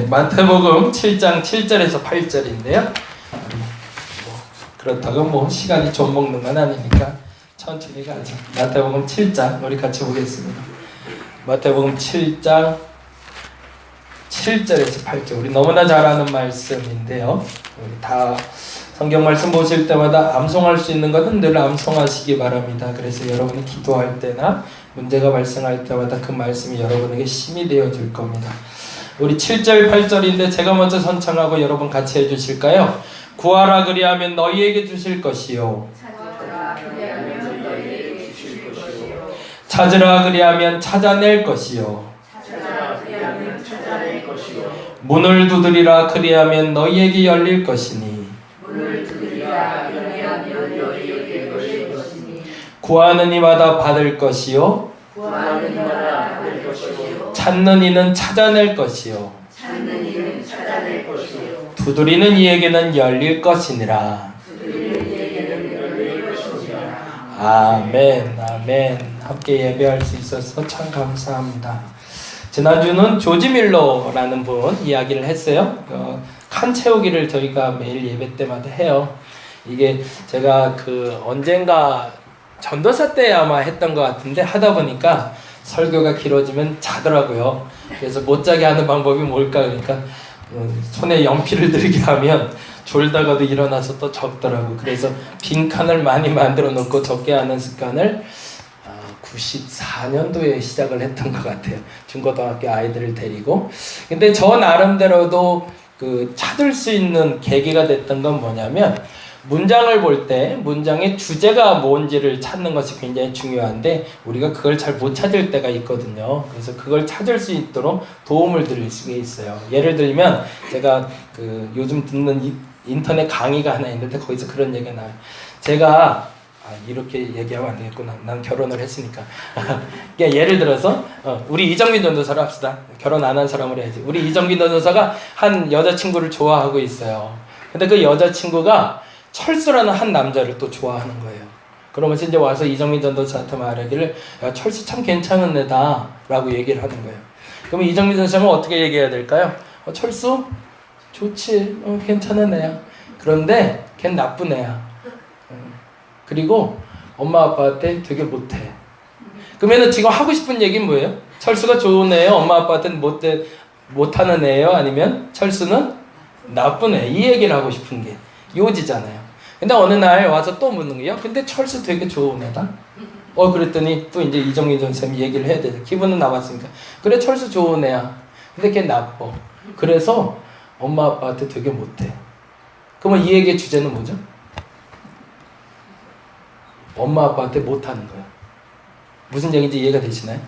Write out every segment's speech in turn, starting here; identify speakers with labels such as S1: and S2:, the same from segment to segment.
S1: 네, 마태복음 7장 7절에서 8절인데요. 그렇다고 시간이 좀 먹는 건 아니니까 천천히 가죠. 마태복음 7장 우리 같이 보겠습니다. 마태복음 7장 7절에서 8절 우리 너무나 잘 아는 말씀인데요. 우리 다 성경 말씀 보실 때마다 암송할 수 있는 것은 늘 암송하시기 바랍니다. 그래서 여러분이 기도할 때나 문제가 발생할 때마다 그 말씀이 여러분에게 힘이 되어줄 겁니다. 우리 7절 8절인데 제가 먼저 선창하고 여러분 같이 해주실까요? 구하라 그리하면 너희에게 주실 것이요 찾으라 그리하면 찾아낼 것이요 문을 두드리라 그리하면 너희에게 열릴 것이니 구하는 이마다 받을 것이요 찾는 이는 찾아낼 것이요 두드리는 이에게는 열릴 것이니라. 아멘, 아멘. 함께 예배할 수 있어서 참 감사합니다. 지난주는 조지 밀러라는 분 이야기를 했어요. 칸 채우기를 저희가 매일 예배 때마다 해요. 이게 제가 언젠가 전도사 때 아마 했던 것 같은데 하다 보니까 설교가 길어지면 자더라고요. 그래서 못 자게 하는 방법이 뭘까? 그러니까 손에 연필을 들게 하면 졸다가도 일어나서 또 적더라고. 그래서 빈칸을 많이 만들어 놓고 적게 하는 습관을 94년도에 시작을 했던 것 같아요. 중고등학교 아이들을 데리고. 근데 저 나름대로도 찾을 수 있는 계기가 됐던 건 뭐냐면 문장을 볼 때 문장의 주제가 뭔지를 찾는 것이 굉장히 중요한데 우리가 그걸 잘 못 찾을 때가 있거든요. 그래서 그걸 찾을 수 있도록 도움을 드릴 수가 있어요. 예를 들면 제가 요즘 듣는 인터넷 강의가 하나 있는데 거기서 그런 얘기가 나와요. 제가 이렇게 얘기하면 안 되겠구나. 난 결혼을 했으니까. 그러니까 예를 들어서 우리 이정민 전도사를 합시다. 결혼 안 한 사람으로 해야지. 우리 이정민 전도사가 한 여자친구를 좋아하고 있어요. 근데 그 여자친구가 철수라는 한 남자를 또 좋아하는 거예요. 그러면서 이제 와서 이정민 전도사한테 말하기를 야, 철수 참 괜찮은 애다 라고 얘기를 하는 거예요. 그러면 이정민 전도사는 어떻게 얘기해야 될까요? 철수? 좋지. 괜찮은 애야. 그런데 걔는 나쁜 애야. 그리고 엄마 아빠한테 되게 못해. 그러면 지금 하고 싶은 얘기는 뭐예요? 철수가 좋은 애예요? 엄마 아빠한테는 못하는 애예요? 아니면 철수는 나쁜 애? 이 얘기를 하고 싶은 게 요지잖아요. 근데 어느 날 와서 또 묻는 거예요. 근데 철수 되게 좋은 애다. 그랬더니 또 이제 이정민 선생님이 얘기를 해야 되죠. 기분은 나왔으니까. 그래 철수 좋은 애야. 근데 걔 나빠. 그래서 엄마 아빠한테 되게 못해. 그러면 이 얘기의 주제는 뭐죠? 엄마 아빠한테 못하는 거예요. 무슨 얘기인지 이해가 되시나요?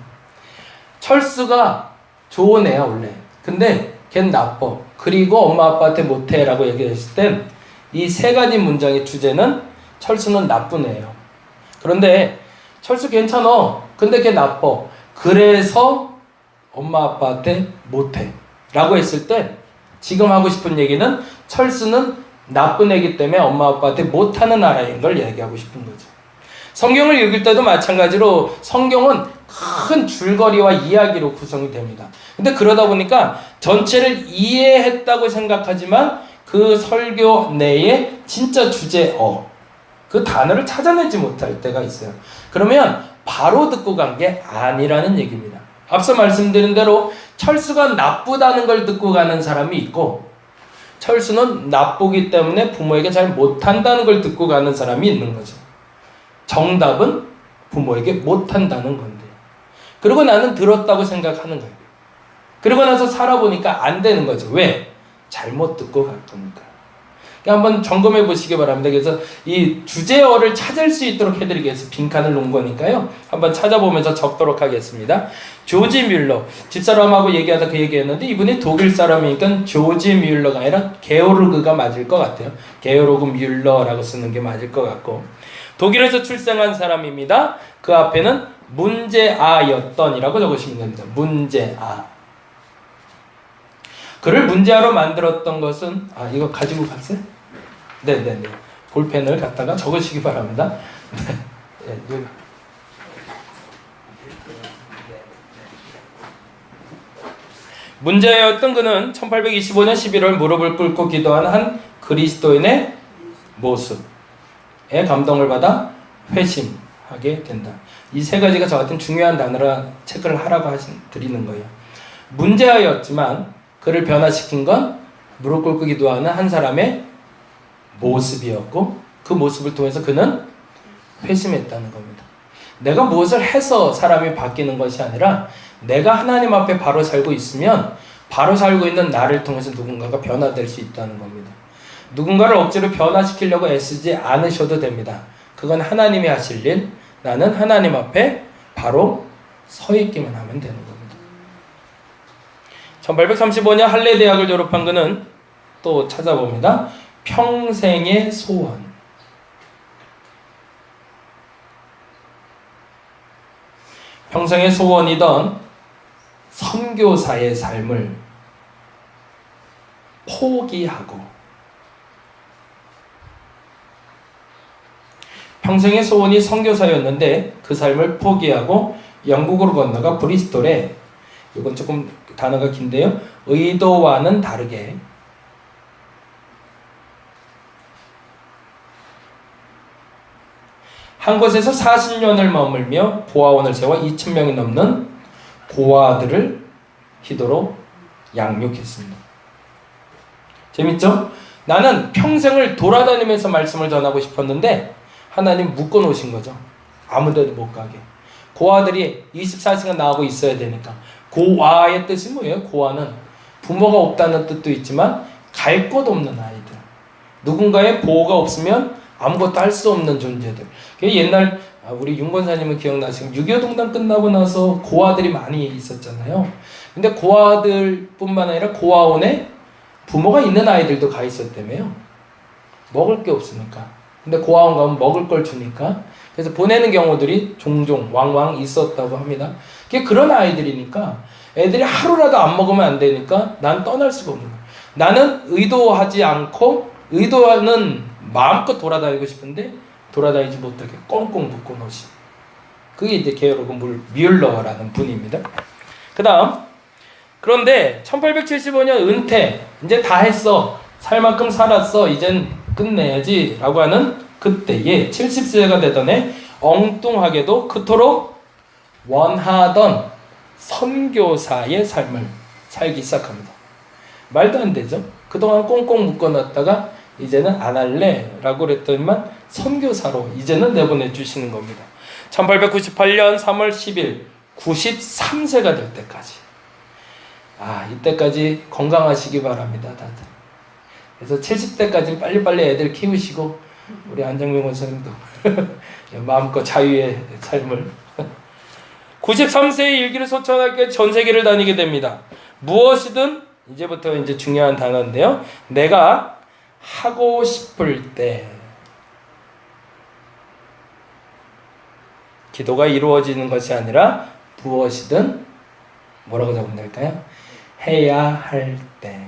S1: 철수가 좋은 애야 원래. 근데 걔는 나빠. 그리고 엄마 아빠한테 못해 라고 얘기했을 땐 이 세 가지 문장의 주제는 철수는 나쁜 애예요. 그런데 철수 괜찮아. 근데 걔 나빠. 그래서 엄마 아빠한테 못해 라고 했을 때 지금 하고 싶은 얘기는 철수는 나쁜 애기 때문에 엄마 아빠한테 못하는 아이인 걸 얘기하고 싶은 거죠. 성경을 읽을 때도 마찬가지로 성경은 큰 줄거리와 이야기로 구성이 됩니다. 근데 그러다 보니까 전체를 이해했다고 생각하지만 그 설교 내에 진짜 주제어, 그 단어를 찾아내지 못할 때가 있어요. 그러면 바로 듣고 간 게 아니라는 얘기입니다. 앞서 말씀드린 대로 철수가 나쁘다는 걸 듣고 가는 사람이 있고 철수는 나쁘기 때문에 부모에게 잘 못한다는 걸 듣고 가는 사람이 있는 거죠. 정답은 부모에게 못한다는 건데 그리고 나는 들었다고 생각하는 거예요. 그러고 나서 살아보니까 안 되는 거죠. 왜? 잘못 듣고 갈 겁니까? 한번 점검해 보시기 바랍니다. 그래서 이 주제어를 찾을 수 있도록 해드리기 위해서 빈칸을 놓은 거니까요. 한번 찾아보면서 적도록 하겠습니다. 조지 뮬러. 집사람하고 얘기하다 그 얘기했는데 이분이 독일 사람이니까 조지 뮬러가 아니라 게오르그가 맞을 것 같아요. 게오르그 뮬러라고 쓰는 게 맞을 것 같고 독일에서 출생한 사람입니다. 그 앞에는 문제아였던이라고 적으시면 됩니다. 문제아. 그를 문제아로 만들었던 것은 이거 가지고 갔어요? 네네네. 볼펜을 갖다가 적으시기 바랍니다. 네. 문제였던 그는 1825년 11월 무릎을 꿇고 기도한 한 그리스도인의 모습에 감동을 받아 회심하게 된다. 이 세 가지가 저 같은 중요한 단어라 체크를 하라고 드리는 거예요. 문제였지만 그를 변화시킨 건 무릎 꿇고 기도하는 한 사람의 모습이었고, 그 모습을 통해서 그는 회심했다는 겁니다. 내가 무엇을 해서 사람이 바뀌는 것이 아니라 내가 하나님 앞에 바로 살고 있으면 바로 살고 있는 나를 통해서 누군가가 변화될 수 있다는 겁니다. 누군가를 억지로 변화시키려고 애쓰지 않으셔도 됩니다. 그건 하나님이 하실 일, 나는 하나님 앞에 바로 서 있기만 하면 되는 겁니다. 1835년 할레 대학을 졸업한 그는 또 찾아봅니다. 평생의 소원. 평생의 소원이던 선교사의 삶을 포기하고, 평생의 소원이 선교사였는데 그 삶을 포기하고 영국으로 건너가 브리스톨에, 이건 조금 단어가 긴데요, 의도와는 다르게 한 곳에서 40년을 머물며 보아원을 세워 2,000명이 넘는 고아들을 기도로 양육했습니다. 재밌죠? 나는 평생을 돌아다니면서 말씀을 전하고 싶었는데 하나님 묶어 놓으신 거죠. 아무데도 못 가게. 고아들이 24시간 나오고 있어야 되니까. 고아의 뜻이 뭐예요? 고아는 부모가 없다는 뜻도 있지만 갈 곳 없는 아이들. 누군가의 보호가 없으면 아무것도 할 수 없는 존재들. 옛날 우리 윤권사님은 기억나시면 6.25 동단 끝나고 나서 고아들이 많이 있었잖아요. 근데 고아들뿐만 아니라 고아원에 부모가 있는 아이들도 가 있었다며요. 먹을 게 없으니까. 근데 고아원 가면 먹을 걸 주니까. 그래서 보내는 경우들이 종종 왕왕 있었다고 합니다. 그런 아이들이니까 애들이 하루라도 안 먹으면 안 되니까 난 떠날 수가 없는 거예요. 나는 의도하지 않고, 의도는 마음껏 돌아다니고 싶은데 돌아다니지 못하게 꽁꽁 묶어 놓으신, 그게 이제 게오르그 뮬러라는 분입니다. 그 다음, 그런데 1875년 은퇴, 이제 다 했어, 살 만큼 살았어, 이젠 끝내야지 라고 하는 그때에 70세가 되던 해 엉뚱하게도 그토록 원하던 선교사의 삶을 살기 시작합니다. 말도 안 되죠. 그동안 꽁꽁 묶어놨다가 이제는 안 할래 라고 그랬더니만 선교사로 이제는 내보내주시는 겁니다. 1898년 3월 10일 93세가 될 때까지, 이때까지 건강하시기 바랍니다, 다들. 그래서 70대까지 빨리빨리 애들 키우시고, 우리 안정명 원사님도 마음껏 자유의 삶을 93세의 일기를 소천하게 전 세계를 다니게 됩니다. 무엇이든, 이제부터 이제 중요한 단어인데요, 내가 하고 싶을 때 기도가 이루어지는 것이 아니라 무엇이든 뭐라고 적으면 될까요? 해야 할 때.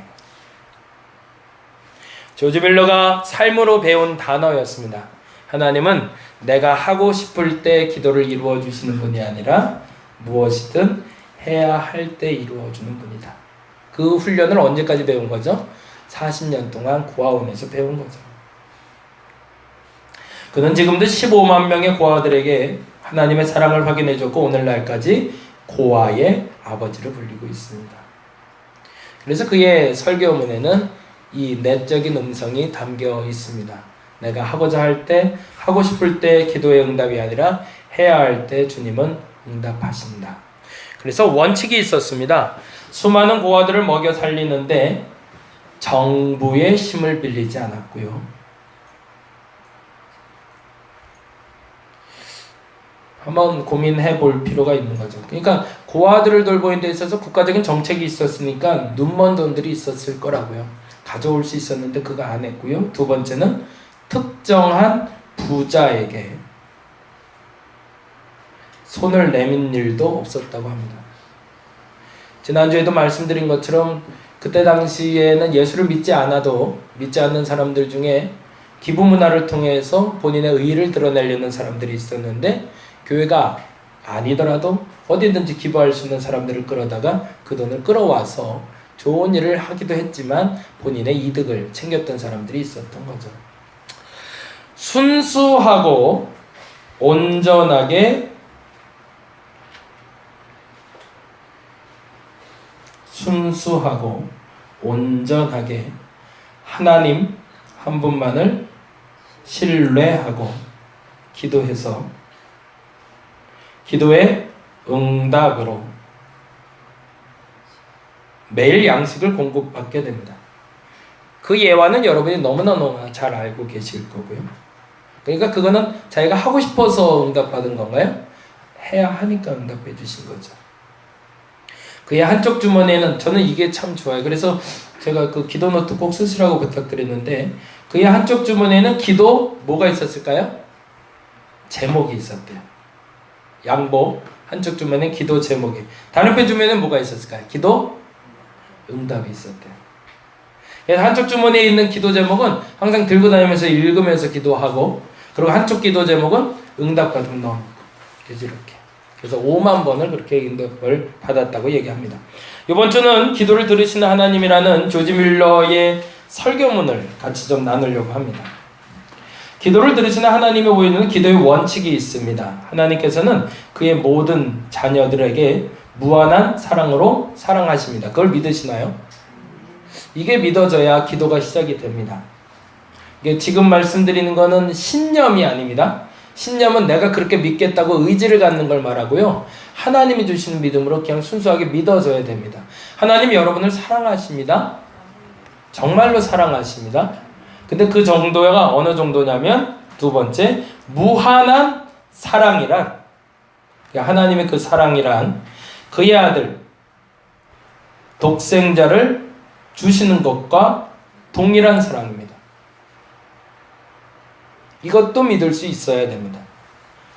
S1: 조지 밀러가 삶으로 배운 단어였습니다. 하나님은 내가 하고 싶을 때 기도를 이루어 주시는 분이 아니라 무엇이든 해야 할 때 이루어 주는 분이다. 그 훈련을 언제까지 배운 거죠? 40년 동안 고아원에서 배운 거죠. 그는 지금도 15만 명의 고아들에게 하나님의 사랑을 확인해 줬고 오늘날까지 고아의 아버지를 불리고 있습니다. 그래서 그의 설교문에는 이 내적인 음성이 담겨 있습니다. 내가 하고자 할 때, 하고 싶을 때 기도의 응답이 아니라 해야 할 때 주님은 응답하신다. 그래서 원칙이 있었습니다. 수많은 고아들을 먹여 살리는데 정부의 힘을 빌리지 않았고요. 한번 고민해 볼 필요가 있는 거죠. 그러니까 고아들을 돌보는 데 있어서 국가적인 정책이 있었으니까 눈먼 돈들이 있었을 거라고요. 가져올 수 있었는데 그거 안 했고요. 두 번째는 특정한 부자에게 손을 내민 일도 없었다고 합니다. 지난주에도 말씀드린 것처럼 그때 당시에는 예수를 믿지 않아도 믿지 않는 사람들 중에 기부 문화를 통해서 본인의 의의를 드러내려는 사람들이 있었는데 교회가 아니더라도 어디든지 기부할 수 있는 사람들을 끌어다가 그 돈을 끌어와서 좋은 일을 하기도 했지만 본인의 이득을 챙겼던 사람들이 있었던 거죠. 순수하고 온전하게 하나님 한 분만을 신뢰하고 기도해서 기도의 응답으로 매일 양식을 공급받게 됩니다. 그 예화는 여러분이 너무나 잘 알고 계실 거고요. 그러니까 그거는 자기가 하고 싶어서 응답받은 건가요? 해야 하니까 응답해 주신 거죠. 그의 한쪽 주머니에는, 저는 이게 참 좋아요. 그래서 제가 그 기도 노트 꼭 쓰시라고 부탁드렸는데, 그의 한쪽 주머니에는 기도 뭐가 있었을까요? 제목이 있었대요. 양복 한쪽 주머니에 기도 제목이, 다른 편 주머니에는 뭐가 있었을까요? 기도 응답이 있었대요. 그래서 한쪽 주머니에 있는 기도 제목은 항상 들고 다니면서 읽으면서 기도하고, 그리고 한쪽 기도 제목은 응답과 좀 넣어놓고, 그래서 이렇게. 그래서 5만 번을 그렇게 응답을 받았다고 얘기합니다. 이번 주는 기도를 들으시는 하나님이라는 조지 뮬러의 설교문을 같이 좀 나누려고 합니다. 기도를 들으시는 하나님의 보이는 기도의 원칙이 있습니다. 하나님께서는 그의 모든 자녀들에게 무한한 사랑으로 사랑하십니다. 그걸 믿으시나요? 이게 믿어져야 기도가 시작이 됩니다. 이게 지금 말씀드리는 거는 신념이 아닙니다. 신념은 내가 그렇게 믿겠다고 의지를 갖는 걸 말하고요. 하나님이 주시는 믿음으로 그냥 순수하게 믿어져야 됩니다. 하나님이 여러분을 사랑하십니다. 정말로 사랑하십니다. 근데 그 정도가 어느 정도냐면, 두 번째, 무한한 사랑이란, 하나님의 그 사랑이란 그의 아들 독생자를 주시는 것과 동일한 사랑입니다. 이것도 믿을 수 있어야 됩니다.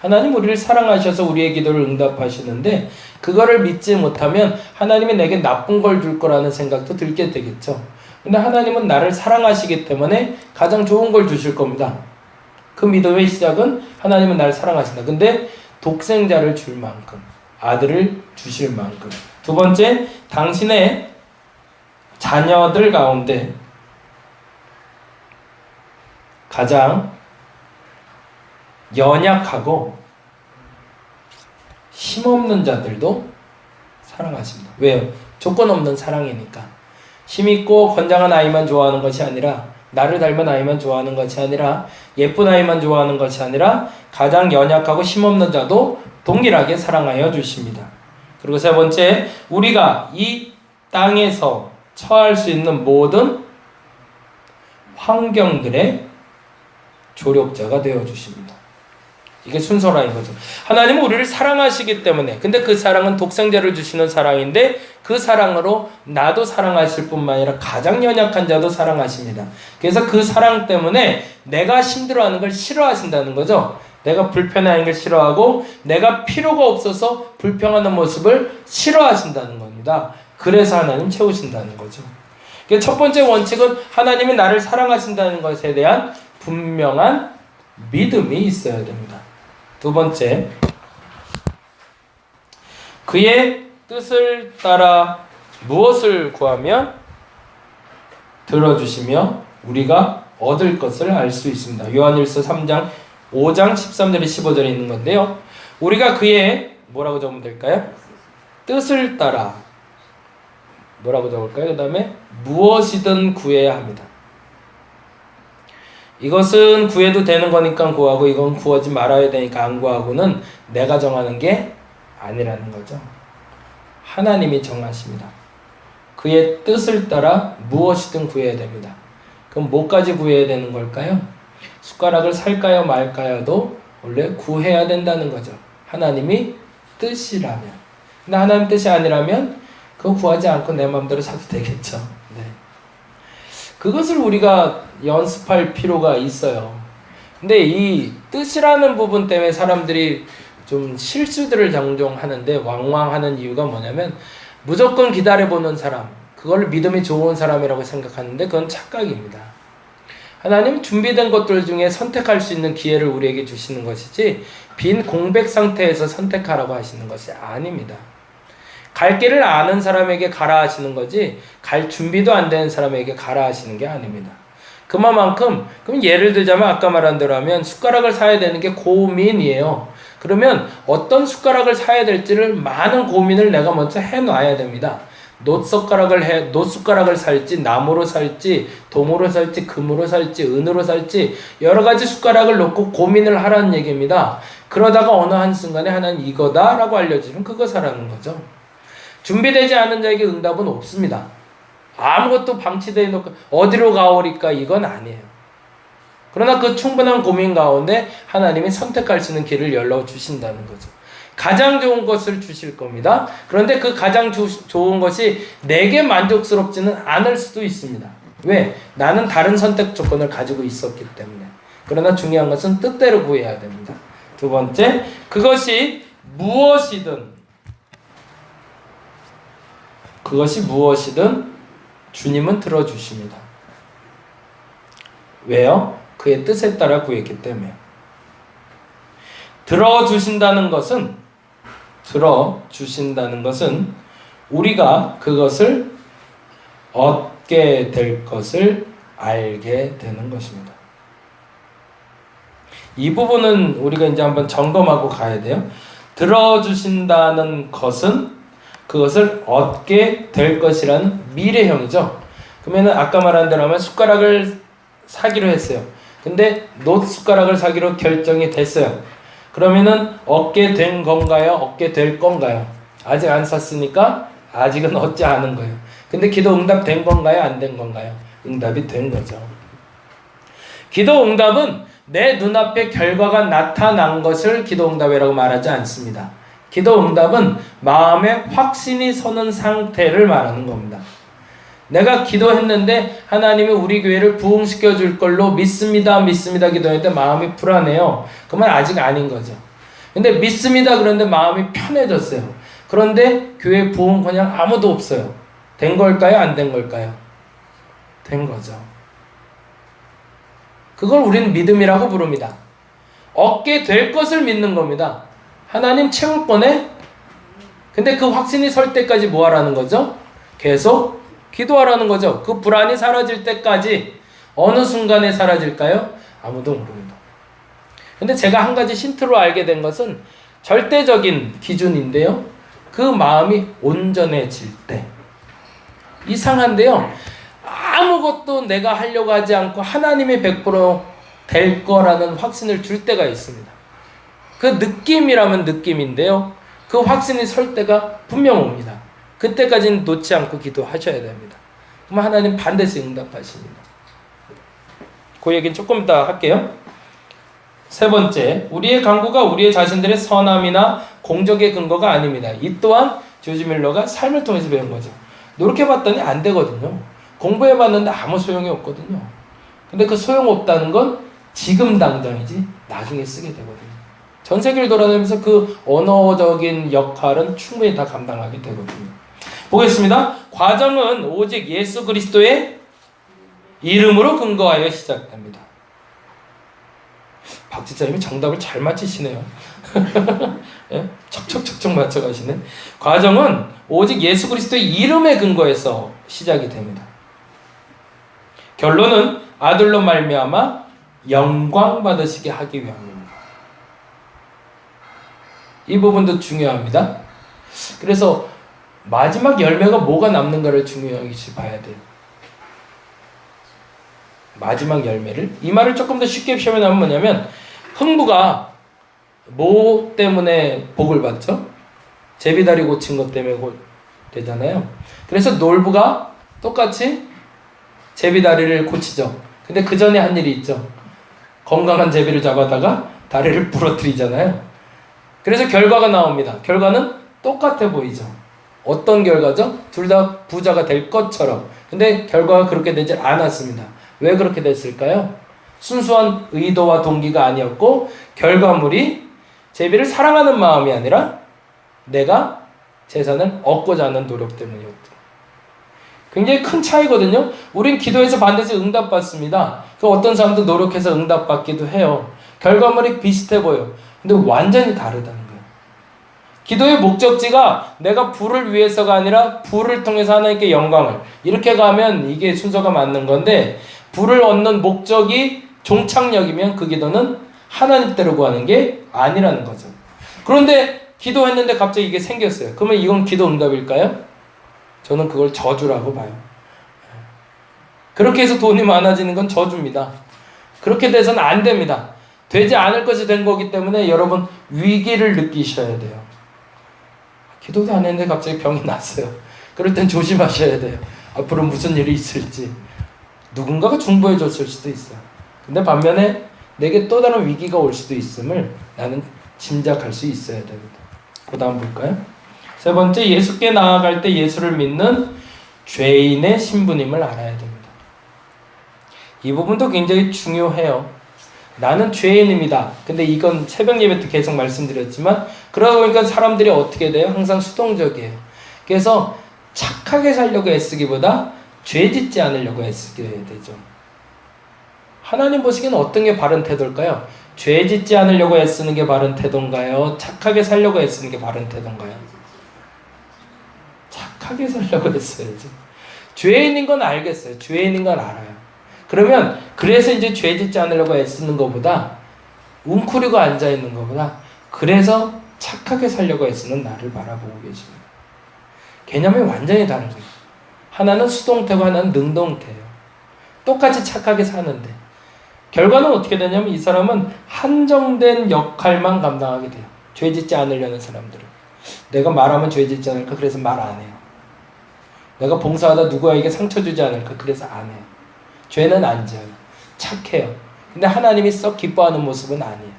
S1: 하나님 우리를 사랑하셔서 우리의 기도를 응답하시는데, 그거를 믿지 못하면 하나님이 내게 나쁜 걸 줄 거라는 생각도 들게 되겠죠. 근데 하나님은 나를 사랑하시기 때문에 가장 좋은 걸 주실 겁니다. 그 믿음의 시작은 하나님은 나를 사랑하신다. 근데 독생자를 줄 만큼, 아들을 주실 만큼. 두 번째, 당신의 자녀들 가운데 가장 연약하고 힘없는 자들도 사랑하십니다. 왜요? 조건 없는 사랑이니까. 힘있고 건장한 아이만 좋아하는 것이 아니라, 나를 닮은 아이만 좋아하는 것이 아니라, 예쁜 아이만 좋아하는 것이 아니라 가장 연약하고 힘없는 자도 동일하게 사랑하여 주십니다. 그리고 세 번째, 우리가 이 땅에서 처할 수 있는 모든 환경들의 조력자가 되어 주십니다. 이게 순서라는 거죠. 하나님은 우리를 사랑하시기 때문에, 근데 그 사랑은 독생자를 주시는 사랑인데, 그 사랑으로 나도 사랑하실 뿐만 아니라 가장 연약한 자도 사랑하십니다. 그래서 그 사랑 때문에 내가 힘들어하는 걸 싫어하신다는 거죠. 내가 불편해하는 걸 싫어하고, 내가 필요가 없어서 불평하는 모습을 싫어하신다는 겁니다. 그래서 하나님 채우신다는 거죠. 첫 번째 원칙은 하나님이 나를 사랑하신다는 것에 대한 분명한 믿음이 있어야 됩니다. 두 번째, 그의 뜻을 따라 무엇을 구하면 들어주시며 우리가 얻을 것을 알 수 있습니다. 요한일서 3장 5장 13절에 15절에 있는 건데요. 우리가 그의 뭐라고 적으면 될까요? 뜻을 따라 뭐라고 적을까요? 그 다음에 무엇이든 구해야 합니다. 이것은 구해도 되는 거니까 구하고, 이건 구하지 말아야 되니까 안 구하고는 내가 정하는 게 아니라는 거죠. 하나님이 정하십니다. 그의 뜻을 따라 무엇이든 구해야 됩니다. 그럼 뭐까지 구해야 되는 걸까요? 숟가락을 살까요 말까요도 원래 구해야 된다는 거죠. 하나님이 뜻이라면. 근데 하나님 뜻이 아니라면 그거 구하지 않고 내 마음대로 사도 되겠죠. 네. 그것을 우리가 연습할 필요가 있어요. 근데 이 뜻이라는 부분 때문에 사람들이 좀 실수들을 종종 하는데, 왕왕하는 이유가 뭐냐면, 무조건 기다려보는 사람, 그걸 믿음이 좋은 사람이라고 생각하는데 그건 착각입니다. 하나님은 준비된 것들 중에 선택할 수 있는 기회를 우리에게 주시는 것이지 빈 공백 상태에서 선택하라고 하시는 것이 아닙니다. 갈 길을 아는 사람에게 가라 하시는 거지 갈 준비도 안 되는 사람에게 가라 하시는 게 아닙니다. 그만큼 그럼 예를 들자면 아까 말한 대로 하면 숟가락을 사야 되는 게 고민이에요. 그러면 어떤 숟가락을 사야 될지를 많은 고민을 내가 먼저 해놔야 됩니다. 노숟가락을 살지 나무로 살지 동으로 살지 금으로 살지 은으로 살지 여러 가지 숟가락을 놓고 고민을 하라는 얘기입니다. 그러다가 어느 한순간에 하나님 이거다 라고 알려주면 그거 사라는 거죠. 준비되지 않은 자에게 응답은 없습니다. 아무것도 방치되어 있고 어디로 가오리까 이건 아니에요. 그러나 그 충분한 고민 가운데 하나님이 선택할 수 있는 길을 열어주신다는 거죠. 가장 좋은 것을 주실 겁니다. 그런데 그 가장 좋은 것이 내게 만족스럽지는 않을 수도 있습니다. 왜? 나는 다른 선택 조건을 가지고 있었기 때문에. 그러나 중요한 것은 뜻대로 구해야 됩니다. 두 번째, 그것이 무엇이든 주님은 들어주십니다. 왜요? 그의 뜻에 따라 구했기 때문에. 들어주신다는 것은 우리가 그것을 얻게 될 것을 알게 되는 것입니다. 이 부분은 우리가 이제 한번 점검하고 가야 돼요. 들어주신다는 것은 그것을 얻게 될 것이라는 미래형이죠. 그러면 아까 말한 대로 하면 숟가락을 사기로 했어요. 근데 숟가락을 사기로 결정이 됐어요. 그러면은 얻게 된 건가요? 얻게 될 건가요? 아직 안 샀으니까 아직은 얻지 않은 거예요. 근데 기도 응답 된 건가요? 안 된 건가요? 응답이 된 거죠. 기도 응답은 내 눈앞에 결과가 나타난 것을 기도 응답이라고 말하지 않습니다. 기도 응답은 마음에 확신이 서는 상태를 말하는 겁니다. 내가 기도했는데 하나님이 우리 교회를 부흥시켜 줄 걸로 믿습니다 기도했는데 마음이 불안해요. 그러면 아직 아닌 거죠. 근데 믿습니다 그런데 마음이 편해졌어요. 그런데 교회 부흥 그냥 아무도 없어요. 된 걸까요? 안 된 걸까요? 된 거죠. 그걸 우리는 믿음이라고 부릅니다. 얻게 될 것을 믿는 겁니다. 하나님 채울 거네? 근데 그 확신이 설 때까지 뭐 하라는 거죠? 계속 기도하라는 거죠. 그 불안이 사라질 때까지. 어느 순간에 사라질까요? 아무도 모릅니다. 근데 제가 한 가지 힌트로 알게 된 것은 절대적인 기준인데요. 그 마음이 온전해질 때. 이상한데요. 아무것도 내가 하려고 하지 않고 하나님이 100%될 거라는 확신을 줄 때가 있습니다. 그 느낌이라면 느낌인데요. 그 확신이 설 때가 분명 옵니다. 그때까지는 놓지 않고 기도하셔야 됩니다. 그럼 하나님 반드시 응답하십니다. 그 얘기는 조금 이따 할게요. 세 번째, 우리의 간구가 우리의 자신들의 선함이나 공적의 근거가 아닙니다. 이 또한 조지 밀러가 삶을 통해서 배운 거죠. 노력해봤더니 안 되거든요. 공부해봤는데 아무 소용이 없거든요. 근데 그 소용없다는 건 지금 당장이지 나중에 쓰게 되거든요. 전 세계를 돌아다니면서 그 언어적인 역할은 충분히 다 감당하게 되거든요. 보겠습니다. 과정은 오직 예수 그리스도의 이름으로 근거하여 시작됩니다. 박 지사님이 정답을 잘 맞히시네요. 예? 척척척척 맞춰가시네. 과정은 오직 예수 그리스도의 이름에 근거해서 시작이 됩니다. 결론은 아들로 말미암아 영광 받으시게 하기 위함입니다. 이 부분도 중요합니다. 그래서 마지막 열매가 뭐가 남는가를 중요하게 봐야 돼요. 마지막 열매를. 이 말을 조금 더 쉽게 표현하면 뭐냐면 흥부가 뭐 때문에 복을 받죠? 제비다리 고친 것 때문에 되잖아요. 그래서 놀부가 똑같이 제비다리를 고치죠. 근데 그 전에 한 일이 있죠. 건강한 제비를 잡아다가 다리를 부러뜨리잖아요. 그래서 결과가 나옵니다. 결과는 똑같아 보이죠. 어떤 결과죠? 둘 다 부자가 될 것처럼. 근데 결과가 그렇게 되지 않았습니다. 왜 그렇게 됐을까요? 순수한 의도와 동기가 아니었고 결과물이 제비를 사랑하는 마음이 아니라 내가 재산을 얻고자 하는 노력 때문이었죠. 굉장히 큰 차이거든요. 우린 기도해서 반드시 응답받습니다. 그 어떤 사람도 노력해서 응답받기도 해요. 결과물이 비슷해 보여. 근데 완전히 다르다는 거예요. 기도의 목적지가 내가 부를 위해서가 아니라 부를 통해서 하나님께 영광을, 이렇게 가면 이게 순서가 맞는 건데, 부를 얻는 목적이 종착역이면 그 기도는 하나님 대로 구하는 게 아니라는 거죠. 그런데 기도했는데 갑자기 이게 생겼어요. 그러면 이건 기도 응답일까요? 저는 그걸 저주라고 봐요. 그렇게 해서 돈이 많아지는 건 저주입니다. 그렇게 돼서는 안 됩니다. 되지 않을 것이 된 거기 때문에 여러분 위기를 느끼셔야 돼요. 기도도 안 했는데 갑자기 병이 났어요. 그럴 땐 조심하셔야 돼요. 앞으로 무슨 일이 있을지. 누군가가 중보해 줬을 수도 있어요. 근데 반면에 내게 또 다른 위기가 올 수도 있음을 나는 짐작할 수 있어야 됩니다. 그 다음 볼까요? 세 번째, 예수께 나아갈 때 예수를 믿는 죄인의 신분임을 알아야 됩니다. 이 부분도 굉장히 중요해요. 나는 죄인입니다. 근데 이건 새벽 예배 때 계속 말씀드렸지만, 그러다 보니까 사람들이 어떻게 돼요? 항상 수동적이에요. 그래서 착하게 살려고 애쓰기보다 죄 짓지 않으려고 애쓰게 되죠. 하나님 보시기에는 어떤 게 바른 태도일까요? 죄 짓지 않으려고 애쓰는 게 바른 태도인가요? 착하게 살려고 애쓰는 게 바른 태도인가요? 착하게 살려고 애써야지. 죄인인 건 알겠어요. 죄인인 건 알아요. 그러면 그래서 이제 죄 짓지 않으려고 애쓰는 것보다, 웅크리고 앉아있는 것보다, 그래서 착하게 살려고 애쓰는 나를 바라보고 계십니다. 개념이 완전히 다른 거예요. 하나는 수동태고 하나는 능동태예요. 똑같이 착하게 사는데 결과는 어떻게 되냐면, 이 사람은 한정된 역할만 감당하게 돼요. 죄 짓지 않으려는 사람들은. 내가 말하면 죄 짓지 않을까? 그래서 말 안 해요. 내가 봉사하다 누구에게 상처 주지 않을까? 그래서 안 해요. 죄는 안 지어요. 착해요. 근데 하나님이 썩 기뻐하는 모습은 아니에요.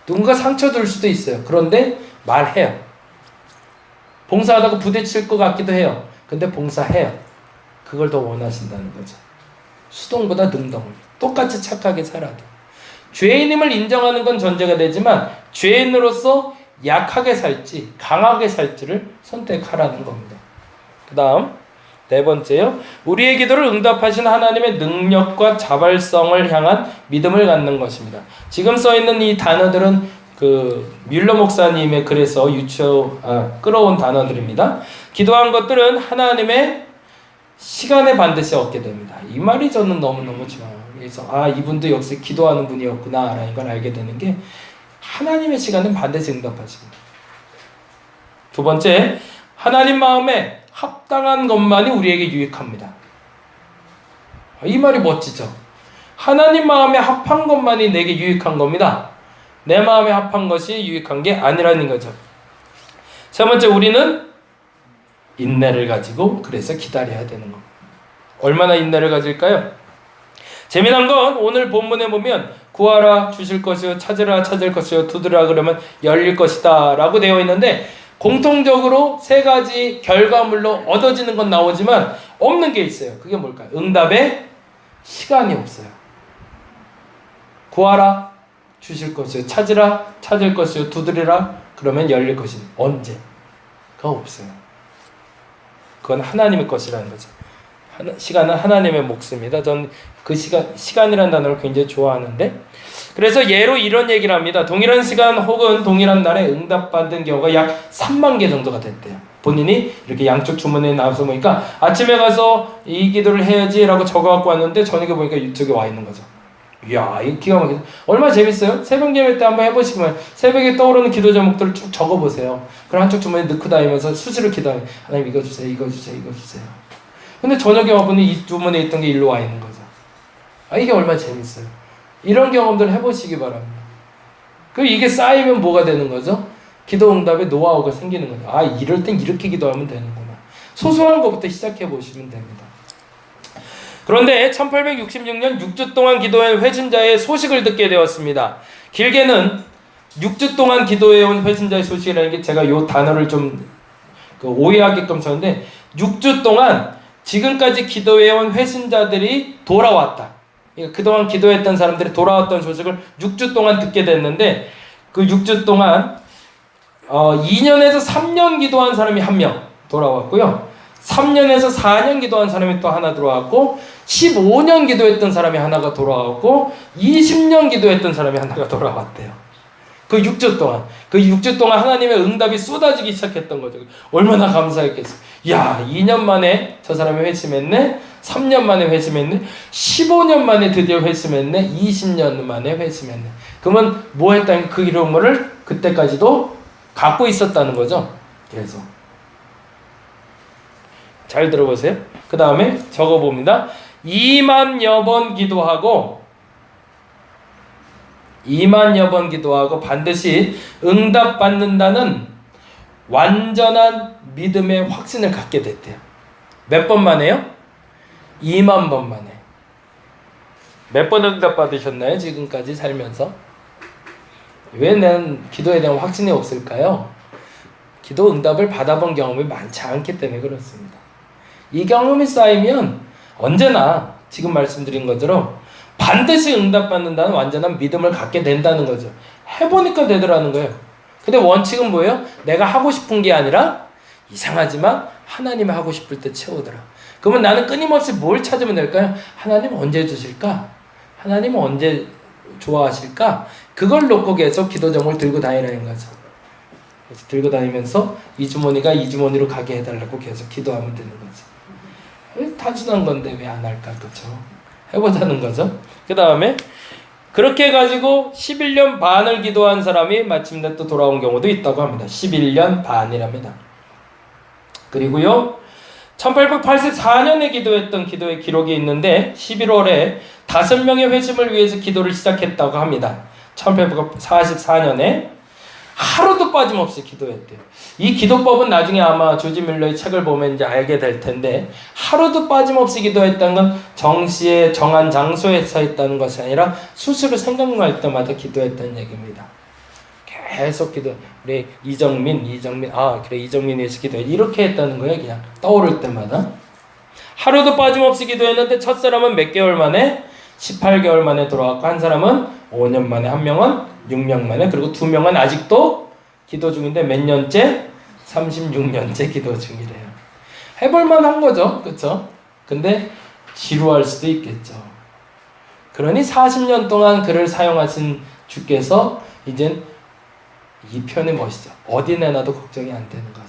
S1: 누군가 상처 줄 수도 있어요. 그런데 말해요. 봉사하다가 부딪힐 것 같기도 해요. 근데 봉사해요. 그걸 더 원하신다는 거죠. 수동보다 능동을. 똑같이 착하게 살아도. 죄인임을 인정하는 건 전제가 되지만, 죄인으로서 약하게 살지 강하게 살지를 선택하라는 겁니다. 그 다음 네 번째요. 우리의 기도를 응답하신 하나님의 능력과 자발성을 향한 믿음을 갖는 것입니다. 지금 써있는 이 단어들은 그 뮬러 목사님의 글에서 끌어온 단어들입니다. 기도한 것들은 하나님의 시간에 반드시 얻게 됩니다. 이 말이 저는 너무너무 좋아요. 그래서 이분도 역시 기도하는 분이었구나 라는 걸 알게 되는 게, 하나님의 시간은 반드시 응답하십니다. 두 번째, 하나님 마음에 합당한 것만이 우리에게 유익합니다. 이 말이 멋지죠. 하나님 마음에 합한 것만이 내게 유익한 겁니다. 내 마음에 합한 것이 유익한 게 아니라는 거죠. 세 번째, 우리는 인내를 가지고 그래서 기다려야 되는 겁니다. 얼마나 인내를 가질까요? 재미난 건 오늘 본문에 보면 구하라 주실 것이요, 찾으라 찾을 것이요, 두드리라 그러면 열릴 것이다 라고 되어 있는데, 공통적으로 세 가지 결과물로 얻어지는 건 나오지만 없는 게 있어요. 그게 뭘까요? 응답의 시간이 없어요. 구하라 주실 것이요, 찾으라 찾을 것이요, 두드리라 그러면 열릴 것이요. 언제? 그거 없어요. 그건 하나님의 것이라는 거죠. 시간은 하나님의 몫입니다. 전 그 시간이라는 단어를 굉장히 좋아하는데, 그래서 예로 이런 얘기를 합니다. 동일한 시간 혹은 동일한 날에 응답받은 경우가 약 3만 개 정도가 됐대요. 본인이 이렇게 양쪽 주머니에 나와서 보니까 아침에 가서 이 기도를 해야지 라고 적어갖고 왔는데, 저녁에 보니까 이쪽에 와 있는 거죠. 이야, 이거 기가 막히다. 얼마나 재밌어요? 새벽 예배 때 한번 해보시면 새벽에 떠오르는 기도 제목들을 쭉 적어보세요. 그럼 한쪽 주머니에 넣고 다니면서 수시로 기도하면, 하나님 이거 주세요, 이거 주세요, 이거 주세요. 근데 저녁에 와보니 이 주머니에 있던 게 일로 와 있는 거죠. 이게 얼마나 재밌어요. 이런 경험들 해보시기 바랍니다. 그리고 이게 쌓이면 뭐가 되는 거죠? 기도 응답의 노하우가 생기는 거죠. 이럴 땐 이렇게 기도하면 되는구나. 소소한 것부터 시작해 보시면 됩니다. 그런데 1866년 6주 동안 기도한 회신자의 소식을 듣게 되었습니다. 길게는 6주 동안 기도해온 회신자의 소식이라는 게, 제가 이 단어를 좀 오해하게끔 썼는데, 6주 동안 지금까지 기도해온 회신자들이 돌아왔다. 그러니까 그동안 기도했던 사람들이 돌아왔던 소식을 6주 동안 듣게 됐는데, 그 6주 동안 2년에서 3년 기도한 사람이 1명 돌아왔고요. 3년에서 4년 기도한 사람이 또 하나 들어왔고 15년 기도했던 사람이 하나가 돌아왔고 20년 기도했던 사람이 하나가 돌아왔대요. 그 6주 동안. 그 6주 동안 하나님의 응답이 쏟아지기 시작했던 거죠. 얼마나 감사했겠어요. 야, 2년 만에 저 사람이 회심했네. 3년 만에 회심했네. 15년 만에 드디어 회심했네. 20년 만에 회심했네. 그러면 뭐 했다는 그 이름을 그때까지도 갖고 있었다는 거죠. 계속. 잘 들어보세요. 그 다음에 적어봅니다. 2만여 번 기도하고 반드시 응답받는다는 완전한 믿음의 확신을 갖게 됐대요. 몇 번 만에요? 2만 번 만에. 몇 번 응답받으셨나요? 지금까지 살면서? 왜 난 기도에 대한 확신이 없을까요? 기도 응답을 받아본 경험이 많지 않기 때문에 그렇습니다. 이 경험이 쌓이면 언제나 지금 말씀드린 것처럼 반드시 응답받는다는 완전한 믿음을 갖게 된다는 거죠. 해보니까 되더라는 거예요. 근데 원칙은 뭐예요? 내가 하고 싶은 게 아니라 이상하지만 하나님이 하고 싶을 때 채우더라. 그러면 나는 끊임없이 뭘 찾으면 될까요? 하나님 언제 주실까? 하나님 언제 좋아하실까? 그걸 놓고 계속 기도 제목을 들고 다니라는 거죠. 그래서 들고 다니면서 이 주머니가 이 주머니로 가게 해달라고 계속 기도하면 되는 거죠. 단순한 건데 왜 안 할까? 그렇죠? 해보자는 거죠. 그 다음에 그렇게 해가지고 11년 반을 기도한 사람이 마침내 또 돌아온 경우도 있다고 합니다. 11년 반이랍니다. 그리고요 1884년에 기도했던 기도의 기록이 있는데 11월에 5명의 회심을 위해서 기도를 시작했다고 합니다. 1844년에 하루도 빠짐없이 기도했대요. 이 기도법은 나중에 아마 조지 밀러의 책을 보면 이제 알게 될 텐데 하루도 빠짐없이 기도했다는 건 정시에 정한 장소에서 했다는 것이 아니라 스스로 생각날 때마다 기도했다는 얘기입니다. 계속 기도. 우리 이정민이 위해서 기도해. 이렇게 했다는 거예요. 그냥 떠오를 때마다. 하루도 빠짐없이 기도했는데 첫 사람은 몇 개월 만에 18개월 만에 돌아왔고 한 사람은 5년 만에, 한 명은 6년 만에, 그리고 2명은 아직도 기도 중인데 몇 년째? 36년째 기도 중이래요. 해볼 만한 거죠. 그렇죠? 근데 지루할 수도 있겠죠. 그러니 40년 동안 그를 사용하신 주께서 이젠 이 표현이 멋있죠. 어디 내놔도 걱정이 안 되는 거죠.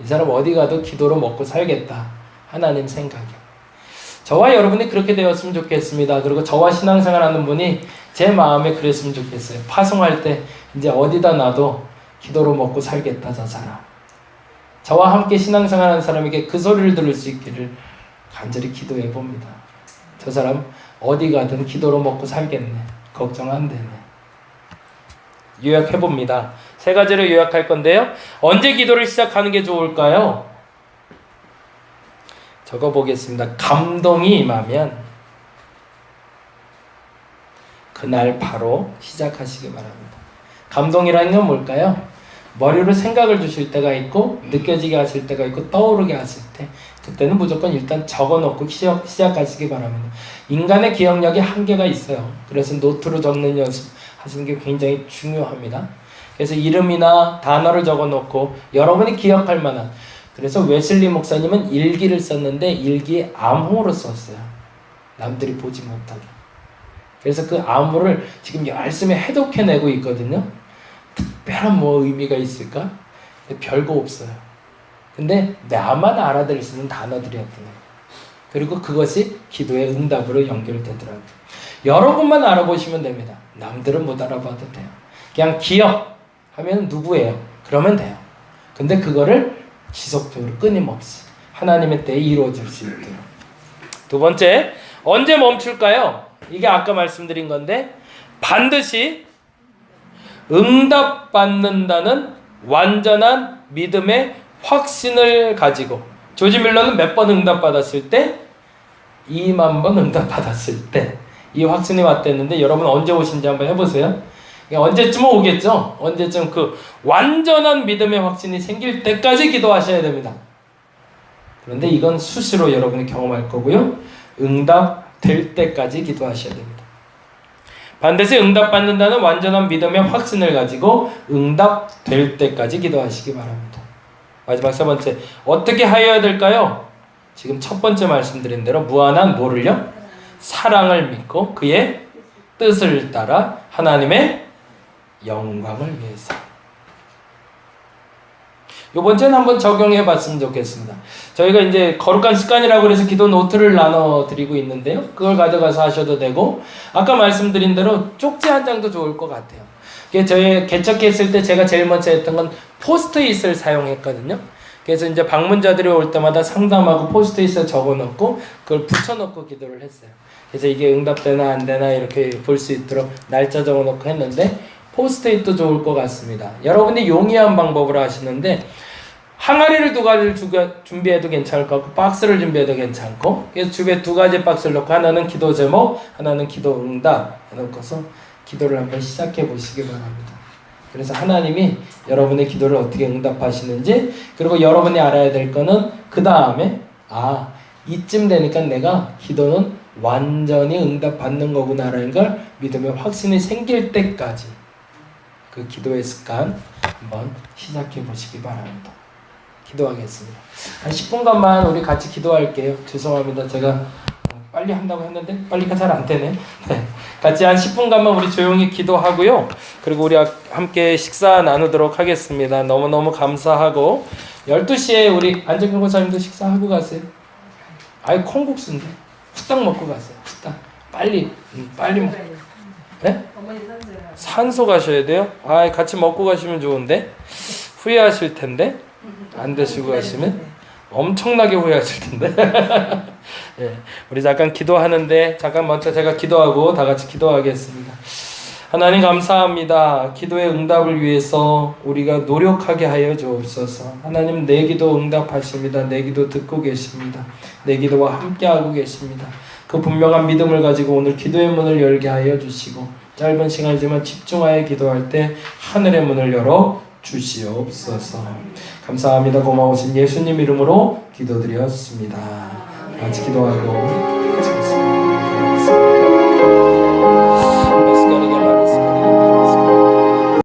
S1: 이 사람 어디 가도 기도로 먹고 살겠다. 하나님 생각이. 저와 여러분이 그렇게 되었으면 좋겠습니다. 그리고 저와 신앙생활하는 분이 제 마음에 그랬으면 좋겠어요. 파송할 때 이제 어디다 놔도 기도로 먹고 살겠다 저 사람. 저와 함께 신앙생활하는 사람에게 그 소리를 들을 수 있기를 간절히 기도해 봅니다. 저 사람 어디 가든 기도로 먹고 살겠네. 걱정 안 되네. 요약해 봅니다. 3가지로 요약할 건데요. 언제 기도를 시작하는 게 좋을까요? 적어보겠습니다. 감동이 임하면 그날 바로 시작하시기 바랍니다. 감동이라는 건 뭘까요? 머리로 생각을 주실 때가 있고 느껴지게 하실 때가 있고 떠오르게 하실 때 그때는 무조건 일단 적어놓고 시작하시기 바랍니다. 인간의 기억력이 한계가 있어요. 그래서 노트로 적는 연습 하시는 게 굉장히 중요합니다. 그래서 이름이나 단어를 적어놓고 여러분이 기억할 만한, 그래서 웨슬리 목사님은 일기를 썼는데 일기에 암호로 썼어요. 남들이 보지 못하게. 그래서 그 암호를 지금 열심히 해독해내고 있거든요. 특별한 뭐 의미가 있을까? 별거 없어요. 근데 나만 알아들을 수 있는 단어들이었던 거예요. 그리고 그것이 기도의 응답으로 연결되더라고요. 여러분만 알아보시면 됩니다. 남들은 못 알아봐도 돼요. 그냥 기억하면 누구예요? 그러면 돼요. 근데 그거를 지속적으로 끊임없이 하나님의 때에 이루어질 수 있도록. 2번째, 언제 멈출까요? 이게 아까 말씀드린 건데 반드시 응답받는다는 완전한 믿음의 확신을 가지고. 조지 밀러는 몇 번 응답받았을 때? 2만 번 응답받았을 때 이 확신이 왔댔는데 여러분 언제 오신지 한번 해보세요. 언제쯤 오겠죠? 언제쯤 그 완전한 믿음의 확신이 생길 때까지 기도하셔야 됩니다. 그런데 이건 수시로 여러분이 경험할 거고요. 응답될 때까지 기도하셔야 됩니다. 반드시 응답받는다는 완전한 믿음의 확신을 가지고 응답될 때까지 기도하시기 바랍니다. 마지막 세 번째, 어떻게 하여야 될까요? 지금 첫 번째 말씀드린 대로 무한한 뭐를요? 사랑을 믿고 그의 뜻을 따라 하나님의 영광을 위해서. 요 번째는 한번 적용해 봤으면 좋겠습니다. 저희가 이제 거룩한 습관이라고 해서 기도 노트를 나눠 드리고 있는데요. 그걸 가져가서 하셔도 되고, 아까 말씀드린 대로 쪽지 한 장도 좋을 것 같아요. 저희 개척했을 때 제가 제일 먼저 했던 건 포스트잇을 사용했거든요. 그래서 이제 방문자들이 올 때마다 상담하고 포스트잇에 적어놓고 그걸 붙여놓고 기도를 했어요. 그래서 이게 응답되나 안 되나 이렇게 볼 수 있도록 날짜 적어놓고 했는데, 포스트잇도 좋을 것 같습니다. 여러분이 용이한 방법으로 하시는데 항아리를 두 가지를 준비해도 괜찮을 것 같고 박스를 준비해도 괜찮고, 그래서 주변에 두 가지 박스를 놓고 하나는 기도 제목, 하나는 기도 응답 해놓고서 기도를 한번 시작해 보시기 바랍니다. 그래서 하나님이 여러분의 기도를 어떻게 응답하시는지, 그리고 여러분이 알아야 될 거는 그 다음에 이쯤 되니까 내가 기도는 완전히 응답받는 거구나라는 걸 믿으면 확신이 생길 때까지 그 기도의 습관 한번 시작해 보시기 바랍니다. 기도하겠습니다. 한 10분간만 우리 같이 기도할게요. 죄송합니다. 제가 빨리 한다고 했는데 빨리가 잘 안 되네. 네. 같이 한 10분간만 우리 조용히 기도하고요. 그리고 우리 함께 식사 나누도록 하겠습니다. 너무너무 감사하고 12시에 우리 안정경 권사님도 식사하고 가세요. 아이 콩국수인데 후딱 먹고 가세요. 후딱 빨리 먹. 네? 산소 가셔야 돼요? 같이 먹고 가시면 좋은데 후회하실 텐데 안 드시고 가시면 엄청나게 후회하실 텐데. 네, 우리 잠깐 기도하는데 잠깐 먼저 제가 기도하고 다 같이 기도하겠습니다. 하나님 감사합니다. 기도의 응답을 위해서 우리가 노력하게 하여 주옵소서. 하나님 내 기도 응답하십니다. 내 기도 듣고 계십니다. 내 기도와 함께하고 계십니다. 그 분명한 믿음을 가지고 오늘 기도의 문을 열게 하여 주시고 짧은 시간이지만 집중하여 기도할 때 하늘의 문을 열어 주시옵소서. 감사합니다. 고마우신 예수님 이름으로 기도드렸습니다. 같이 기도하고